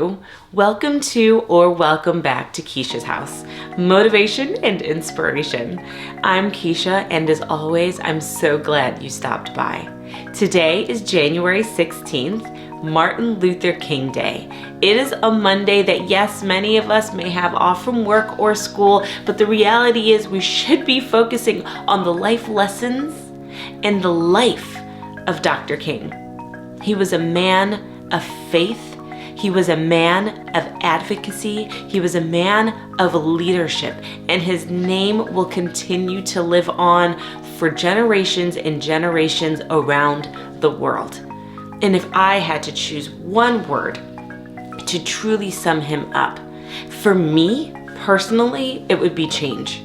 you. Welcome to or welcome back to Keisha's House, Motivation and Inspiration. I'm Keisha, and as always, I'm so glad you stopped by. Today is January 16th, Martin Luther King Day. It is a Monday that, yes, many of us may have off from work or school, but the reality is we should be focusing on the life lessons and the life of Dr. King. He was a man of faith. He was a man of advocacy. He was a man of leadership, and his name will continue to live on for generations and generations around the world. And if I had to choose one word to truly sum him up, for me personally, it would be change.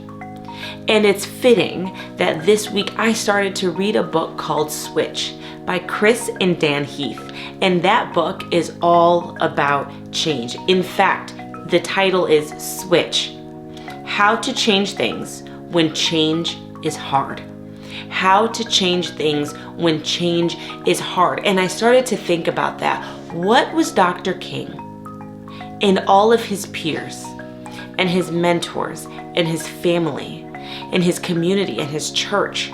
And it's fitting that this week I started to read a book called Switch by Chris and Dan Heath. And that book is all about change. In fact, the title is Switch: How to Change Things When Change is Hard. How to change things when change is hard. And I started to think about that. What was Dr. King and all of his peers and his mentors and his family and his community and his church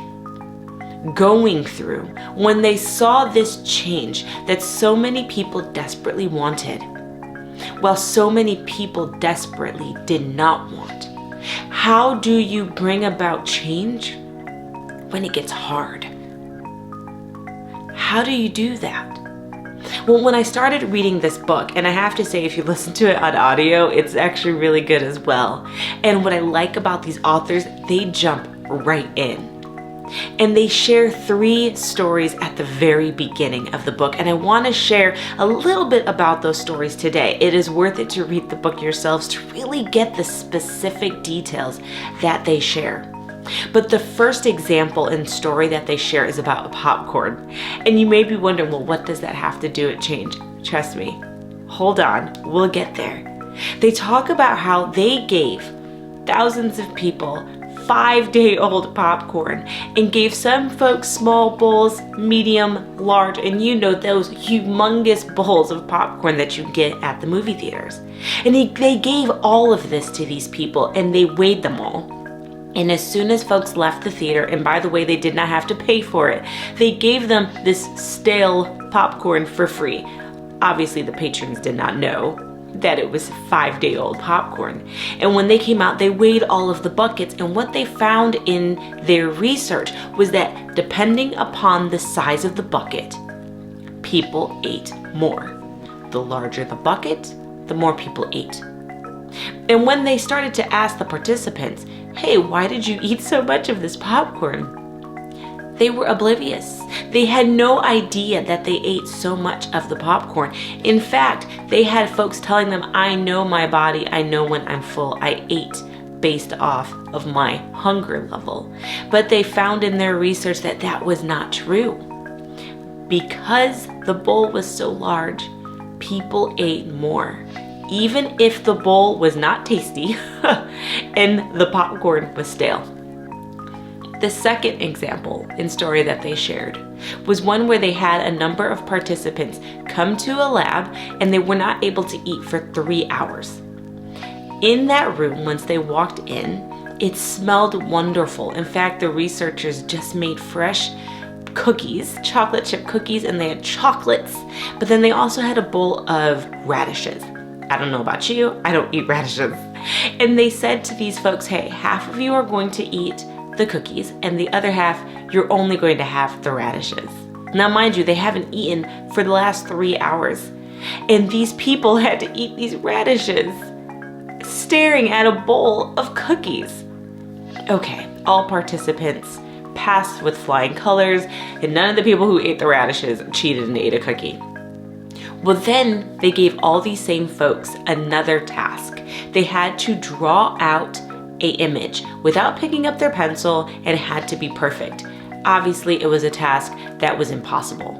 going through when they saw this change that so many people desperately wanted, while so many people desperately did not want? How do you bring about change when it gets hard? How do you do that? Well, when I started reading this book, and I have to say, if you listen to it on audio, it's actually really good as well. And what I like about these authors, they jump right in. And they share 3 stories at the very beginning of the book. And I want to share a little bit about those stories today. It is worth it to read the book yourselves to really get the specific details that they share. But the first example and story that they share is about popcorn. And you may be wondering, well, what does that have to do with change? Trust me, hold on, we'll get there. They talk about how they gave thousands of people 5-day-old popcorn and gave some folks small bowls, medium, large, and you know those humongous bowls of popcorn that you get at the movie theaters. And they gave all of this to these people, and they weighed them all. And as soon as folks left the theater, and by the way, they did not have to pay for it, they gave them this stale popcorn for free. Obviously, the patrons did not know that it was 5-day-old popcorn. And when they came out, they weighed all of the buckets, and what they found in their research was that depending upon the size of the bucket, people ate more. The larger the bucket, the more people ate. And when they started to ask the participants, hey, why did you eat so much of this popcorn? They were oblivious. They had no idea that they ate so much of the popcorn. In fact, they had folks telling them, I know my body, I know when I'm full, I ate based off of my hunger level. But they found in their research that that was not true. Because the bowl was so large, people ate more, even if the bowl was not tasty and the popcorn was stale. The second example and story that they shared was one where they had a number of participants come to a lab and they were not able to eat for 3 hours. In that room, once they walked in, it smelled wonderful. In fact, the researchers just made fresh cookies, chocolate chip cookies, and they had chocolates, but then they also had a bowl of radishes. I don't know about you, I don't eat radishes. And they said to these folks, hey, half of you are going to eat the cookies, and the other half, you're only going to have the radishes. Now, mind you, they haven't eaten for the last 3 hours. And these people had to eat these radishes staring at a bowl of cookies. Okay, all participants passed with flying colors, and none of the people who ate the radishes cheated and ate a cookie. Well, then they gave all these same folks another task. They had to draw out an image without picking up their pencil, and it had to be perfect. Obviously, it was a task that was impossible.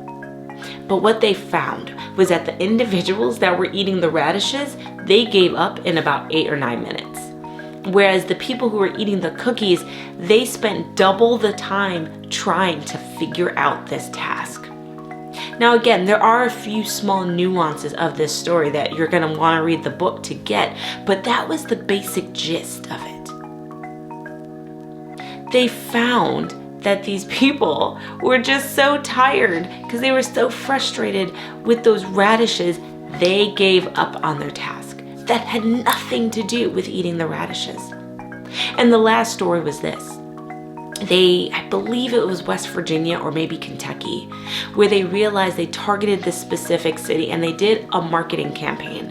But what they found was that the individuals that were eating the radishes, they gave up in about 8 or 9 minutes. Whereas the people who were eating the cookies, they spent double the time trying to figure out this task. Now again, there are a few small nuances of this story that you're going to want to read the book to get, but that was the basic gist of it. They found that these people were just so tired because they were so frustrated with those radishes, they gave up on their task. That had nothing to do with eating the radishes. And the last story was this. I believe it was West Virginia or maybe Kentucky, where they realized they targeted this specific city and they did a marketing campaign.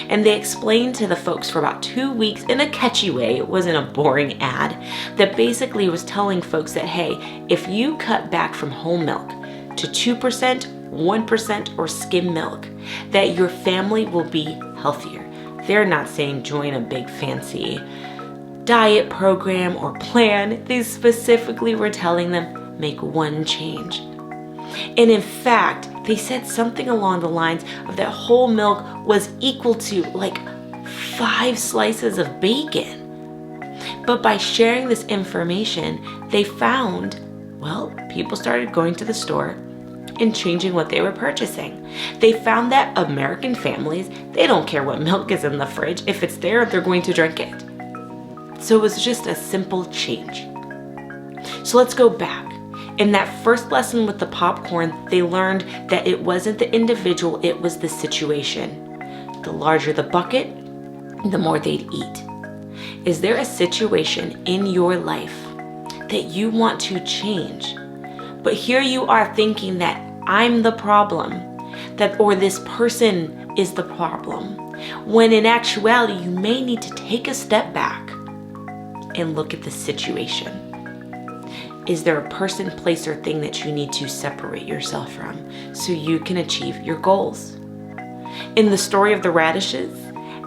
And they explained to the folks for about 2 weeks in a catchy way, it wasn't a boring ad, that basically was telling folks that, hey, if you cut back from whole milk to 2%, 1%, or skim milk, that your family will be healthier. They're not saying join a big fancy diet program or plan. They specifically were telling them make one change. And in fact, they said something along the lines of that whole milk was equal to like 5 slices of bacon. But by sharing this information, they found, well, people started going to the store and changing what they were purchasing. They found that American families, they don't care what milk is in the fridge. If it's there, they're going to drink it. So it was just a simple change. So let's go back. In that first lesson with the popcorn, they learned that it wasn't the individual, it was the situation. The larger the bucket, the more they'd eat. Is there a situation in your life that you want to change? But here you are thinking that I'm the problem, or this person is the problem. When in actuality, you may need to take a step back and look at the situation. Is there a person, place, or thing that you need to separate yourself from so you can achieve your goals? In the story of the radishes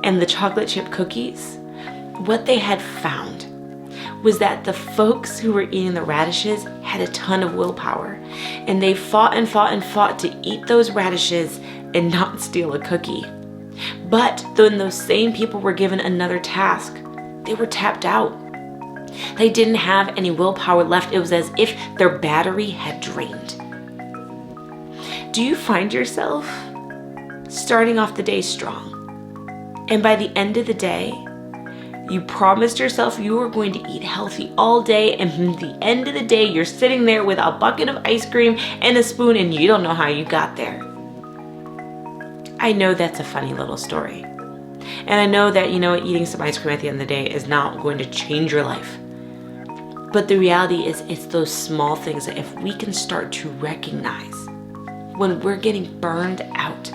and the chocolate chip cookies, what they had found was that the folks who were eating the radishes had a ton of willpower, and they fought and fought and fought to eat those radishes and not steal a cookie. But when those same people were given another task, they were tapped out. They didn't have any willpower left. It was as if their battery had drained. Do you find yourself starting off the day strong, and by the end of the day, you promised yourself you were going to eat healthy all day, and at the end of the day, you're sitting there with a bucket of ice cream and a spoon and you don't know how you got there? I know that's a funny little story. And I know that, eating some ice cream at the end of the day is not going to change your life. But the reality is, it's those small things that if we can start to recognize when we're getting burned out,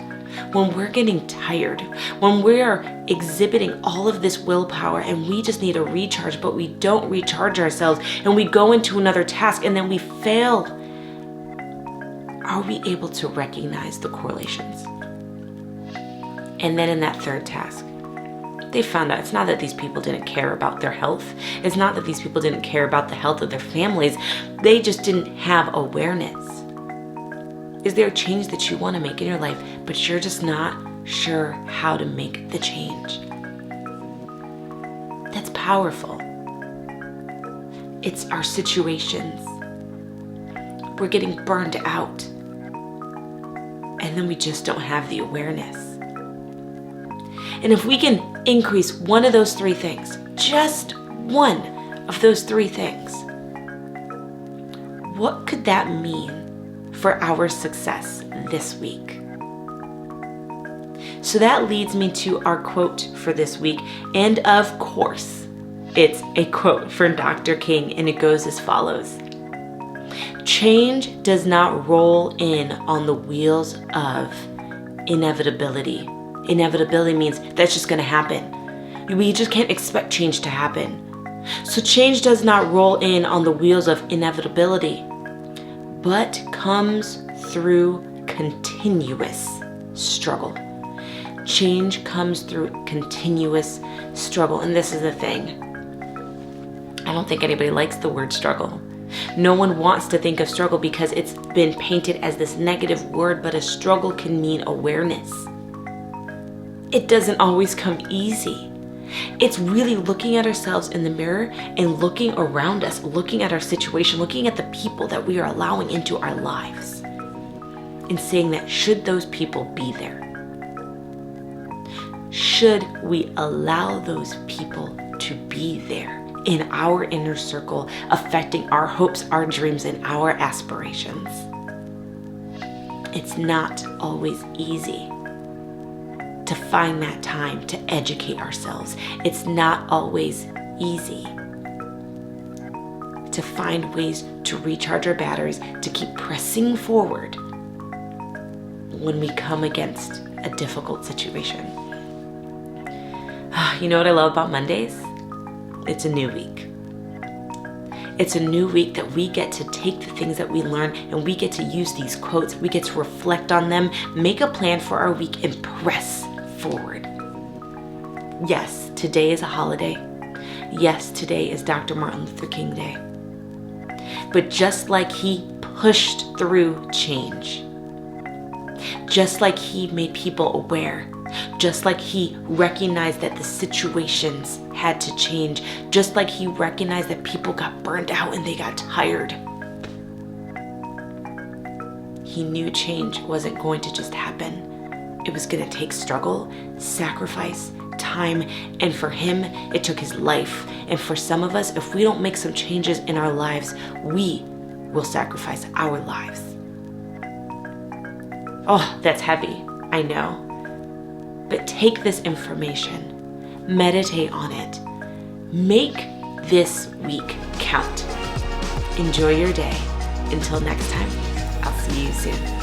when we're getting tired, when we're exhibiting all of this willpower and we just need a recharge, but we don't recharge ourselves and we go into another task and then we fail, are we able to recognize the correlations? And then in that third task, they found out it's not that these people didn't care about their health. It's not that these people didn't care about the health of their families. They just didn't have awareness. Is there a change that you want to make in your life, but you're just not sure how to make the change? That's powerful. It's our situations. We're getting burned out. And then we just don't have the awareness. And if we can increase one of those 3 things, just one of those 3 things, what could that mean for our success this week? So that leads me to our quote for this week. And of course, it's a quote from Dr. King, and it goes as follows. Change does not roll in on the wheels of inevitability. Inevitability means that's just going to happen. We just can't expect change to happen. So change does not roll in on the wheels of inevitability, but comes through continuous struggle. Change comes through continuous struggle. And this is the thing. I don't think anybody likes the word struggle. No one wants to think of struggle because it's been painted as this negative word, but a struggle can mean awareness. It doesn't always come easy. It's really looking at ourselves in the mirror and looking around us, looking at our situation, looking at the people that we are allowing into our lives. in saying that should those people be there? Should we allow those people to be there in our inner circle, affecting our hopes, our dreams, and our aspirations? It's not always easy to find that time to educate ourselves. It's not always easy to find ways to recharge our batteries, to keep pressing forward when we come against a difficult situation. You know what I love about Mondays? It's a new week. It's a new week that we get to take the things that we learn and we get to use these quotes. We get to reflect on them, make a plan for our week, and press forward. Yes, today is a holiday. Yes, today is Dr. Martin Luther King Day. But just like he pushed through change, just like he made people aware, just like he recognized that the situations had to change, just like he recognized that people got burned out and they got tired, he knew change wasn't going to just happen. It was going to take struggle, sacrifice, time, and for him, it took his life. And for some of us, if we don't make some changes in our lives, we will sacrifice our lives. Oh, that's heavy, I know. But take this information, meditate on it, make this week count. Enjoy your day. Until next time, I'll see you soon.